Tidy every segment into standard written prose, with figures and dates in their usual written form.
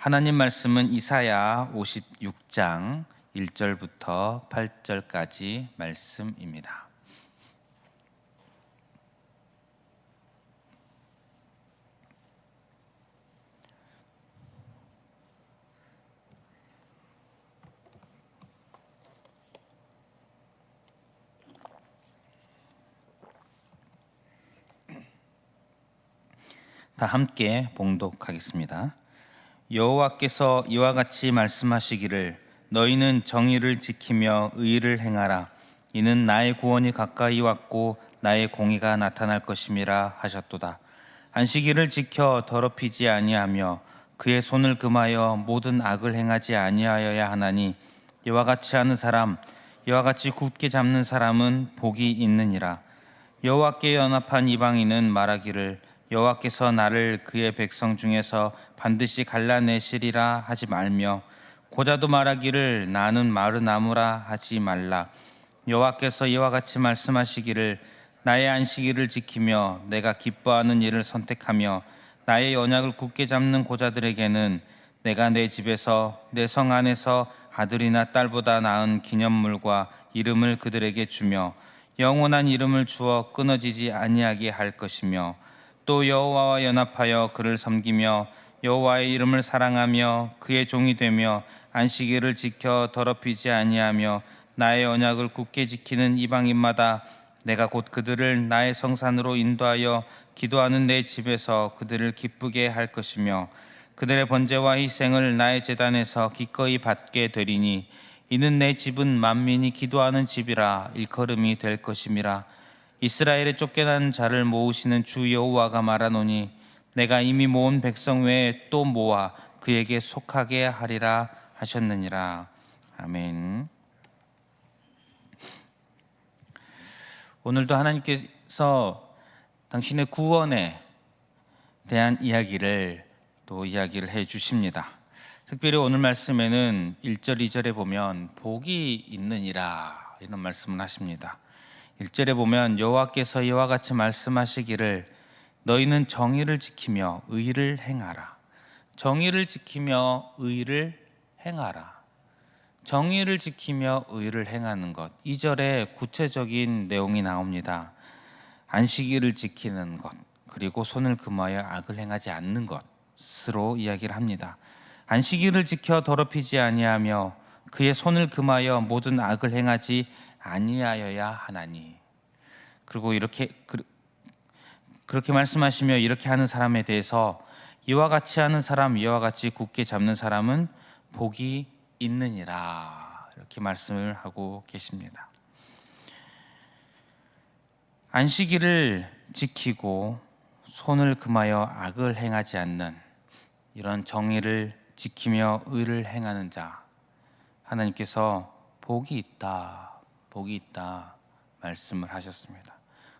하나님 말씀은 이사야 56장 1절부터 8절까지 말씀입니다. 다 함께 봉독하겠습니다. 여호와께서 이와 같이 말씀하시기를 너희는 정의를 지키며 의를 행하라. 이는 나의 구원이 가까이 왔고 나의 공의가 나타날 것임이라 하셨도다. 안식일을 지켜 더럽히지 아니하며 그의 손을 금하여 모든 악을 행하지 아니하여야 하나니 이와 같이 하는 사람, 이와 같이 굳게 잡는 사람은 복이 있느니라. 여호와께 연합한 이방인은 말하기를 여호와께서 나를 그의 백성 중에서 반드시 갈라내시리라 하지 말며 고자도 말하기를 나는 마른 나무라 하지 말라. 여호와께서 이와 같이 말씀하시기를 나의 안식일을 지키며 내가 기뻐하는 일을 선택하며 나의 언약을 굳게 잡는 고자들에게는 내가 내 집에서 내 성 안에서 아들이나 딸보다 나은 기념물과 이름을 그들에게 주며 영원한 이름을 주어 끊어지지 아니하게 할 것이며 또 여호와와 연합하여 그를 섬기며 여호와의 이름을 사랑하며 그의 종이 되며 안식일을 지켜 더럽히지 아니하며 나의 언약을 굳게 지키는 이방인마다 내가 곧 그들을 나의 성산으로 인도하여 기도하는 내 집에서 그들을 기쁘게 할 것이며 그들의 번제와 희생을 나의 제단에서 기꺼이 받게 되리니 이는 내 집은 만민이 기도하는 집이라 일컬음이 될 것임이라. 이스라엘의 쫓겨난 자를 모으시는 주 여호와가 말하노니 내가 이미 모은 백성 외에 또 모아 그에게 속하게 하리라 하셨느니라. 아멘. 오늘도 하나님께서 당신의 구원에 대한 이야기를 해 주십니다. 특별히 오늘 말씀에는 1절, 2절에 보면 복이 있느니라 이런 말씀을 하십니다. 1절에 보면 여호와께서 이와 같이 말씀하시기를 너희는 정의를 지키며 의를 행하라. 정의를 지키며 의를 행하라. 정의를 지키며 의를 행하는 것. 2절에 구체적인 내용이 나옵니다. 안식일을 지키는 것, 그리고 손을 금하여 악을 행하지 않는 것으로 이야기를 합니다. 안식일을 지켜 더럽히지 아니하며 그의 손을 금하여 모든 악을 행하지 아니하여야 하나니. 그리고 그렇게 말씀하시며 이렇게 하는 사람에 대해서 이와 같이 하는 사람, 이와 같이 굳게 잡는 사람은 복이 있느니라 이렇게 말씀을 하고 계십니다. 안식일을 지키고 손을 금하여 악을 행하지 않는 이런 정의를 지키며 의를 행하는 자, 하나님께서 복이 있다 말씀을 하셨습니다.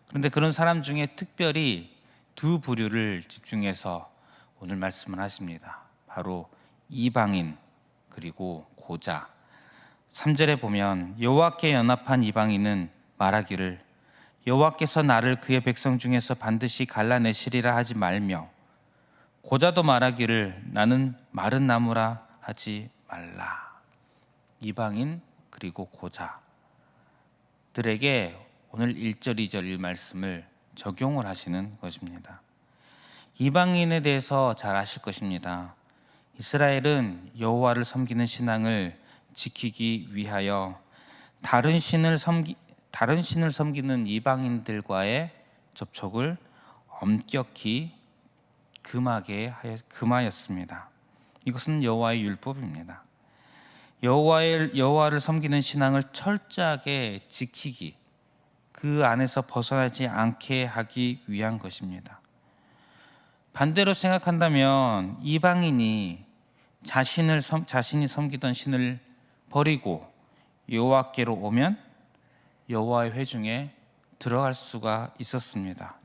그런데 그런 사람 중에 특별히 두 부류를 집중해서 오늘 말씀을 하십니다. 바로 이방인 그리고 고자. 3절에 보면 여호와께 연합한 이방인은 말하기를 여호와께서 나를 그의 백성 중에서 반드시 갈라내시리라 하지 말며 고자도 말하기를 나는 마른 나무라 하지 말라. 이방인 그리고 고자들에게 오늘 1절, 2절 말씀을 적용을 하시는 것입니다. 이방인에 대해서 잘 아실 것입니다. 이스라엘은 여호와를 섬기는 신앙을 지키기 위하여 다른 신을 섬기는 이방인들과의 접촉을 엄격히 금하였습니다. 이것은 여호와의 율법입니다. 여호와를 섬기는 신앙을 철저하게 지키기, 그 안에서 벗어나지 않게 하기 위한 것입니다. 반대로 생각한다면 이방인이 자신이 섬기던 신을 버리고 여호와께로 오면 여호와의 회중에 들어갈 수가 있었습니다.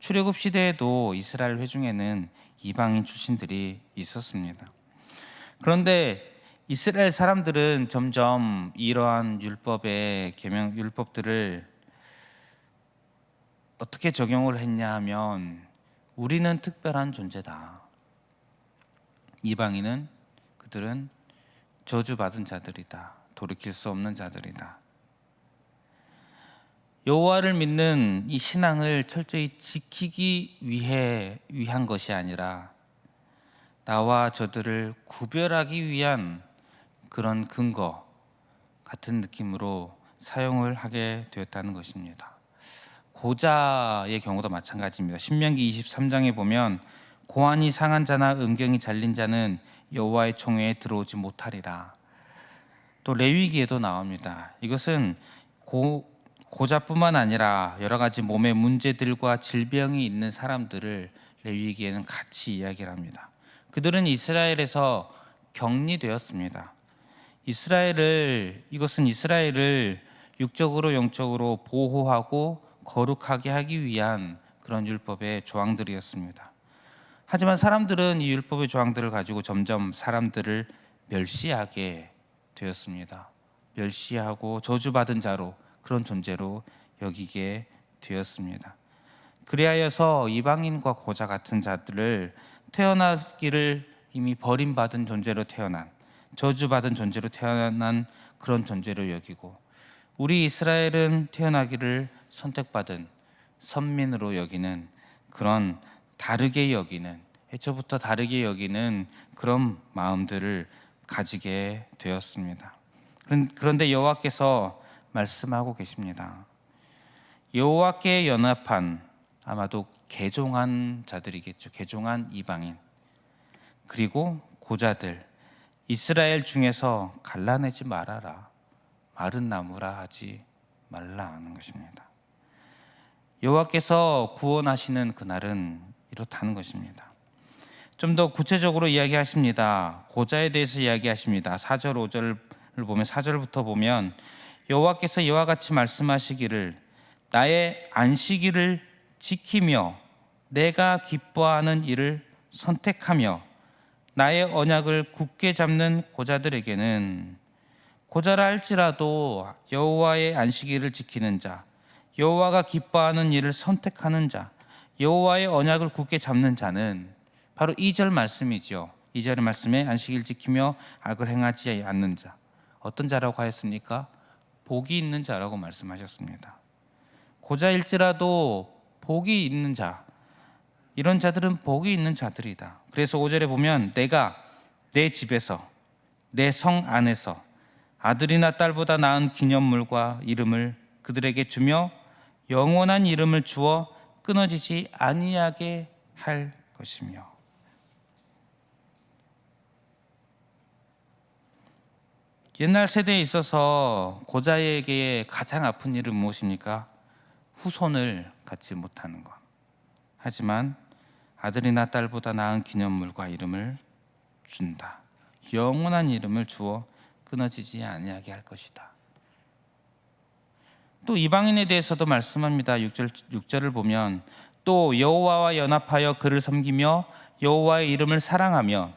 출애굽 시대에도 이스라엘 회중에는 이방인 출신들이 있었습니다. 그런데 이스라엘 사람들은 점점 이러한 율법들을 어떻게 적용을 했냐 하면 우리는 특별한 존재다. 이방인은 그들은 저주받은 자들이다. 돌이킬 수 없는 자들이다. 여호와를 믿는 이 신앙을 철저히 지키기 위한 것이 아니라 나와 저들을 구별하기 위한 그런 근거 같은 느낌으로 사용을 하게 되었다는 것입니다. 고자의 경우도 마찬가지입니다. 신명기 23장에 보면 고환이 상한 자나 음경이 잘린 자는 여호와의 총회에 들어오지 못하리라. 또 레위기에도 나옵니다. 이것은 고자뿐만 아니라 여러 가지 몸의 문제들과 질병이 있는 사람들을 레위기에는 같이 이야기를 합니다. 그들은 이스라엘에서 격리되었습니다. 이것은 이스라엘을 육적으로 영적으로 보호하고 거룩하게 하기 위한 그런 율법의 조항들이었습니다. 하지만 사람들은 이 율법의 조항들을 가지고 점점 사람들을 멸시하게 되었습니다. 멸시하고 저주받은 자로, 그런 존재로 여기게 되었습니다. 그리하여서 이방인과 고자 같은 자들을 태어나기를 이미 버림받은 존재로 태어난, 저주받은 존재로 태어난 그런 존재로 여기고, 우리 이스라엘은 태어나기를 선택받은 선민으로 여기는, 그런 다르게 여기는, 애초부터 다르게 여기는 그런 마음들을 가지게 되었습니다. 그런데 여호와께서 말씀하고 계십니다. 여호와께 연합한, 아마도 개종한 자들이겠죠. 개종한 이방인, 그리고 고자들, 이스라엘 중에서 갈라내지 말아라, 마른 나무라 하지 말라 하는 것입니다. 여호와께서 구원하시는 그날은 이렇다는 것입니다. 좀 더 구체적으로 이야기하십니다. 고자에 대해서 이야기하십니다. 4절 5절을 보면, 4절부터 보면 여호와께서 이와 같이 말씀하시기를 나의 안식일을 지키며 내가 기뻐하는 일을 선택하며 나의 언약을 굳게 잡는 고자들에게는, 고자라 할지라도 여호와의 안식일을 지키는 자, 여호와가 기뻐하는 일을 선택하는 자, 여호와의 언약을 굳게 잡는 자는 바로 2절 말씀이죠. 2절의 말씀에 안식일 지키며 악을 행하지 않는 자, 어떤 자라고 하였습니까? 복이 있는 자라고 말씀하셨습니다. 고자일지라도 복이 있는 자, 이런 자들은 복이 있는 자들이다. 그래서 5절에 보면 내가 내 집에서 내 성 안에서 아들이나 딸보다 나은 기념물과 이름을 그들에게 주며 영원한 이름을 주어 끊어지지 아니하게 할 것이며. 옛날 세대에 있어서 고자에게 가장 아픈 일은 무엇입니까? 후손을 갖지 못하는 것. 하지만 아들이나 딸보다 나은 기념물과 이름을 준다. 영원한 이름을 주어 끊어지지 아니하게 할 것이다. 또 이방인에 대해서도 말씀합니다. 6절을 보면 또 여호와와 연합하여 그를 섬기며 여호와의 이름을 사랑하며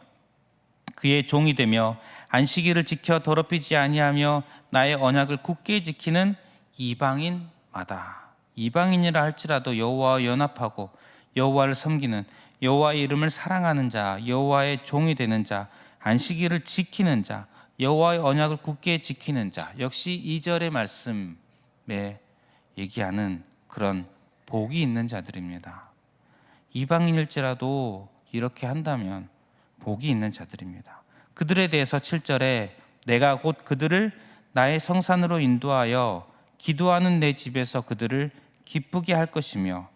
그의 종이 되며 안식일을 지켜 더럽히지 아니하며 나의 언약을 굳게 지키는 이방인마다, 이방인이라 할지라도 여호와와 연합하고 여호와를 섬기는, 여호와의 이름을 사랑하는 자, 여호와의 종이 되는 자, 안식일을 지키는 자, 여호와의 언약을 굳게 지키는 자, 역시 2절의 말씀에 얘기하는 그런 복이 있는 자들입니다. 이방인일지라도 이렇게 한다면 복이 있는 자들입니다. 그들에 대해서 7절에 내가 곧 그들을 나의 성산으로 인도하여 기도하는 내 집에서 그들을 기쁘게 할 것이며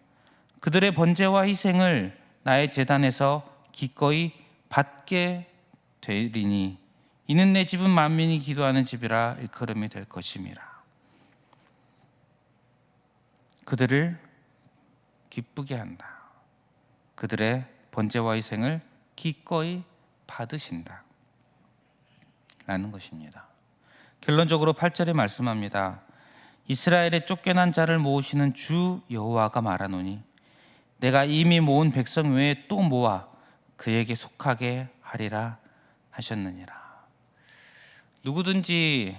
그들의 번제와 희생을 나의 제단에서 기꺼이 받게 되리니 이는 내 집은 만민이 기도하는 집이라 일컬음이 될 것임이라. 그들을 기쁘게 한다. 그들의 번제와 희생을 기꺼이 받으신다 라는 것입니다. 결론적으로 8절에 말씀합니다. 이스라엘의 쫓겨난 자를 모으시는 주 여호와가 말하노니 내가 이미 모은 백성 외에 또 모아 그에게 속하게 하리라 하셨느니라. 누구든지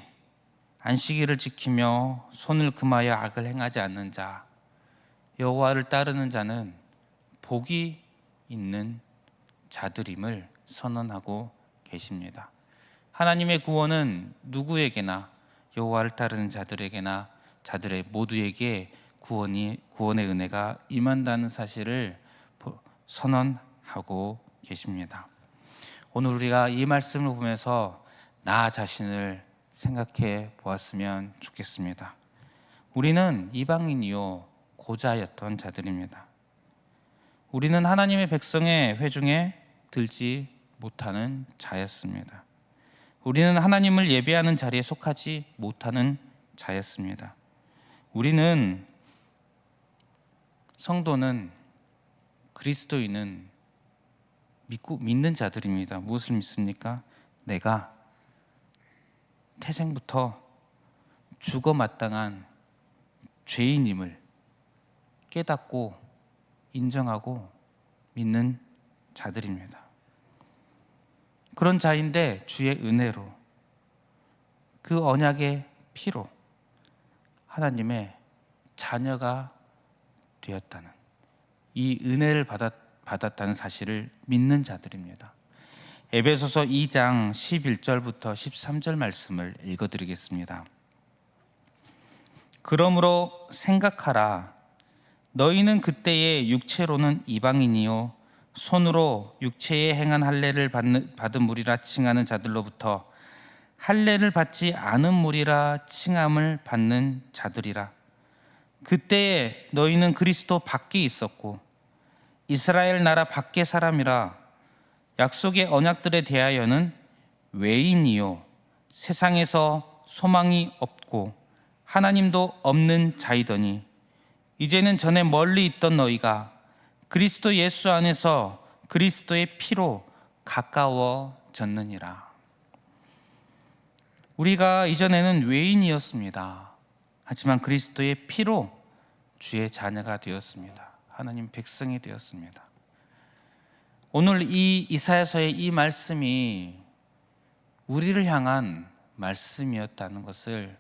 안식일을 지키며 손을 금하여 악을 행하지 않는 자, 여호와를 따르는 자는 복이 있는 자들임을 선언하고 계십니다. 하나님의 구원은 누구에게나, 여호와를 따르는 자들에게나 자들의 모두에게 구원의 은혜가 임한다는 사실을 선언하고 계십니다. 오늘 우리가 이 말씀을 보면서 나 자신을 생각해 보았으면 좋겠습니다. 우리는 이방인이요 고자였던 자들입니다. 우리는 하나님의 백성의 회중에 들지 못하는 자였습니다. 우리는 하나님을 예배하는 자리에 속하지 못하는 자였습니다. 우리는, 성도는, 그리스도인은 믿는 자들입니다. 무엇을 믿습니까? 내가 태생부터 죽어 마땅한 죄인임을 깨닫고 인정하고 믿는 자들입니다. 그런 자인데 주의 은혜로, 그 언약의 피로 하나님의 자녀가 되었다는, 이 은혜를 받았다는 사실을 믿는 자들입니다. 에베소서 2장 11절부터 13절 말씀을 읽어드리겠습니다. 그러므로 생각하라. 너희는 그때의 육체로는 이방인이요 손으로 육체에 행한 할례를 받은 무리라 칭하는 자들로부터 할례를 받지 않은 무리라 칭함을 받는 자들이라. 그때에 너희는 그리스도 밖에 있었고 이스라엘 나라 밖의 사람이라. 약속의 언약들에 대하여는 외인이요 세상에서 소망이 없고 하나님도 없는 자이더니 이제는 전에 멀리 있던 너희가 그리스도 예수 안에서 그리스도의 피로 가까워졌느니라. 우리가 이전에는 외인이었습니다. 하지만 그리스도의 피로 주의 자녀가 되었습니다. 하나님 백성이 되었습니다. 오늘 이 이사야서의 이 말씀이 우리를 향한 말씀이었다는 것을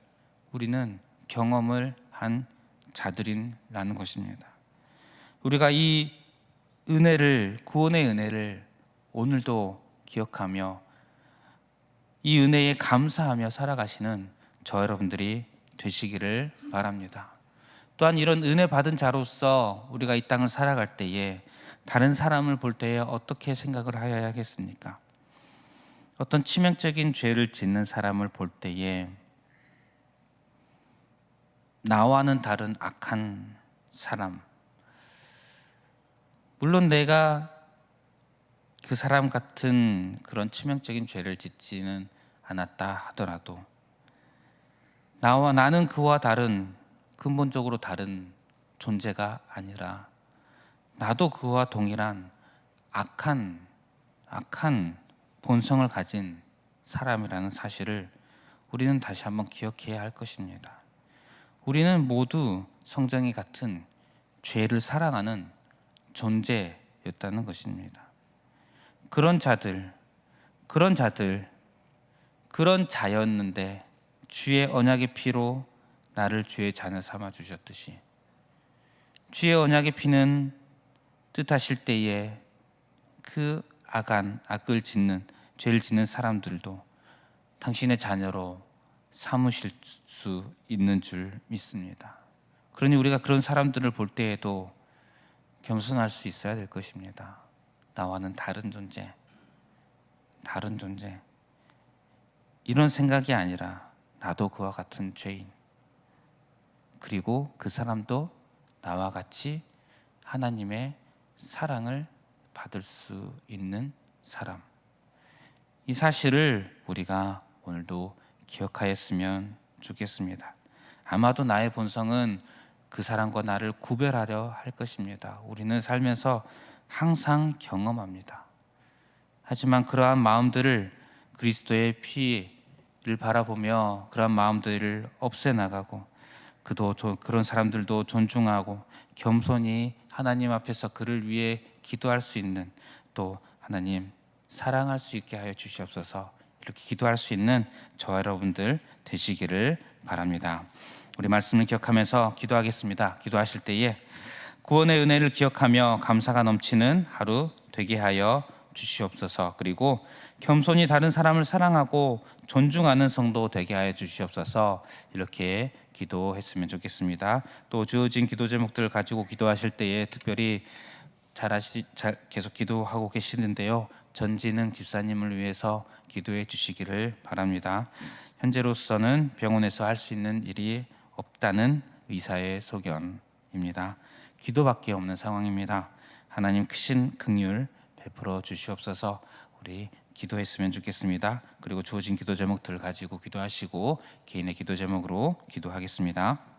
우리는 경험을 한 자들이라는 것입니다. 우리가 이 은혜를, 구원의 은혜를 오늘도 기억하며 이 은혜에 감사하며 살아가시는 저 여러분들이 되시기를 바랍니다. 또한 이런 은혜 받은 자로서 우리가 이 땅을 살아갈 때에 다른 사람을 볼 때에 어떻게 생각을 하여야겠습니까? 어떤 치명적인 죄를 짓는 사람을 볼 때에 나와는 다른 악한 사람, 물론 내가 그 사람 같은 그런 치명적인 죄를 짓지는 않았다 하더라도 나는 그와 다른, 근본적으로 다른 존재가 아니라 나도 그와 동일한 악한 본성을 가진 사람이라는 사실을 우리는 다시 한번 기억해야 할 것입니다. 우리는 모두 성정이 같은 죄를 사랑하는 존재였다는 것입니다. 그런 자였는데 주의 언약의 피로 나를 주의 자녀 삼아 주셨듯이, 주의 언약의 피는 뜻하실 때에 그 악을 짓는, 죄를 짓는 사람들도 당신의 자녀로 삼으실 수 있는 줄 믿습니다. 그러니 우리가 그런 사람들을 볼 때에도 겸손할 수 있어야 될 것입니다. 나와는 다른 존재, 이런 생각이 아니라 나도 그와 같은 죄인, 그리고 그 사람도 나와 같이 하나님의 사랑을 받을 수 있는 사람, 이 사실을 우리가 오늘도 기억하였으면 좋겠습니다. 아마도 나의 본성은 그 사람과 나를 구별하려 할 것입니다. 우리는 살면서 항상 경험합니다. 하지만 그러한 마음들을 그리스도의 피를 바라보며 그러한 마음들을 없애나가고, 그런 사람들도 존중하고 겸손히 하나님 앞에서 그를 위해 기도할 수 있는, 또 하나님 사랑할 수 있게 하여 주시옵소서, 이렇게 기도할 수 있는 저와 여러분들 되시기를 바랍니다. 우리 말씀을 기억하면서 기도하겠습니다. 기도하실 때에 구원의 은혜를 기억하며 감사가 넘치는 하루 되게 하여 주시옵소서. 그리고 겸손히 다른 사람을 사랑하고 존중하는 성도 되게 하여 주시옵소서. 이렇게 기도했으면 좋겠습니다. 또 주어진 기도 제목들을 가지고 기도하실 때에 특별히 계속 기도하고 계시는데요. 전진흥 집사님을 위해서 기도해 주시기를 바랍니다. 현재로서는 병원에서 할 수 있는 일이 없다는 의사의 소견입니다. 기도밖에 없는 상황입니다. 하나님 크신 긍휼 베풀어 주시옵소서. 우리 기도했으면 좋겠습니다. 그리고 주어진 기도 제목들을 가지고 기도하시고 개인의 기도 제목으로 기도하겠습니다.